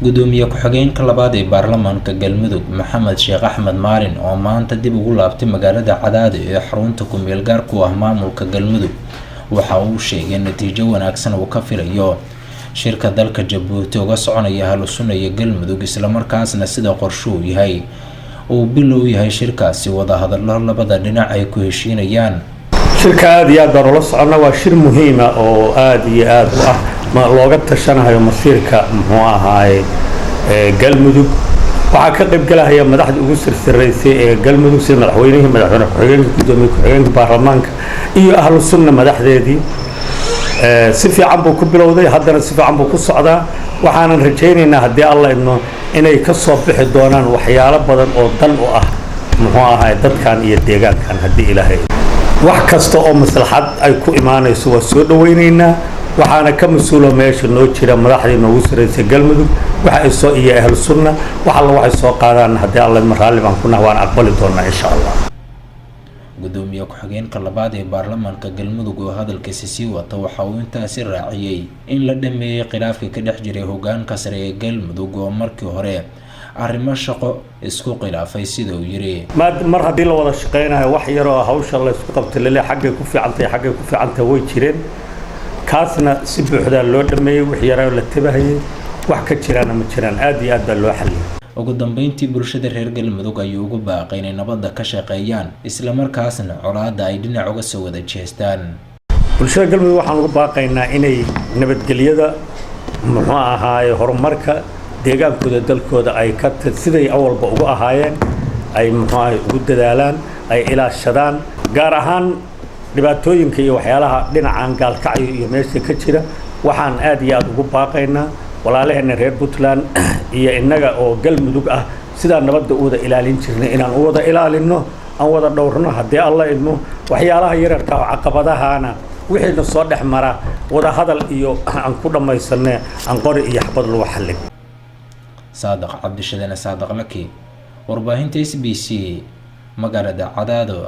gudoomiye ku-xigeenka labaad ee baarlamaanka Galmudug Maxamed Sheekh Axmed Maalin oo maanta dib ugu laabtay magaalada Cadaado ee xarunta ku meel gaar ku ah maamulka Galmudug waxa uu sheegay natiijo wanaagsan oo ka filayo shirka dalka Jabuuti uga soconaya halusunaya Galmudug isla markaasna sida qorshuhu yahay oo bilow yahay shirkaasi wada hadallo labada dhinac ay ku heshiinayaan. shirka aad iyo aad baan ula soconaa waa shir muhiim ah oo aad iyo aad u ah ma looga tashanayo masiirka muxuu ahaay Galmudug waxa ka qayb galaya madaxda ugu sirreysay ee Galmudug sida madaxweynaha ku-xigeenka gudoomiye ku-xigeenka baarlamaanka iyo ahlu sunna madaxdeedii si fiican buu ku bilowday haddana si fiican buu ku socdaa waxaan rajaynaynaa haddii Allah idmo inay ka soo bixi doonaan waxyaalo badan oo dan u ah muxuu ahaay dadkan iyo deegaankan haddii Ilaahay wax kasta oo maslaxad ay ku imaanayso waa soo dhaweynaynaa waxaana ka masuulo meesha noo jira madaxdii noogu sirreysay Galmudug waxa ay soo iyo ahlu sunna waxa la waxay soo qaadaan haddii Allah idmo raalli baan ku nahay waan aqbali doonaa insha Allah. gudoomiye ku-xigeenka labaad ee baarlamaanka Galmudug oo hadalkiisa sii wata waxa uu intaasi raaciyay in la dhameeyay khilaafkii ka dhex jiray hoggaanka sare ee Galmudug oo markii hore arrimo shaqo isku khilaafay sida uu yiri mar haddii la wada shaqeynayo wax yar oo hawsha la isku qabtay leeyahay xaggay ku fiicantahay way jireen kaasna si buuxda loo dhameeyay wax yar oo la tabahayay wax ka jiraan ma jiraan aad iyo aad baa loo xaliyay. ugu dambeyntii bulshada reer Galmudug ayuu ugu baaqay inay nabadda ka shaqeeyaan isla markaasna colaadda ay dhinac uga soo wada jeestaan. bulshada Galmudug waxaan ugu baaqaynaa inay nabadgelyada muxuu ahaay horumarka deegaankooda dalkooda ay ka siday awalba ugu ahaayeen ay muxuu ahaay ugu dadaalaan ay ilaashadaan gaar ahaan dhibaatooyinka iyo waxyaalaha dhinacan gaalkacyo iyo meesha ka jira waxaan aad iyo aad ugu baaqaynaa walaalaheena reer Puntland iyo inaga oo Galmudug ah sida nabadda u wada ilaalin jirnay inaan u wada ilaalino aan wada dhowrno haddii Allah idmo waxyaalaha yararka oo caqabadahana wixii soo dhexmara wada hadal iyo aan ku dhamaysanay aan qori iyo xabad lagu xallin. Saadaq Cabdishadana Saadaq Laki warbaahinta SBC magaalada Cadaado.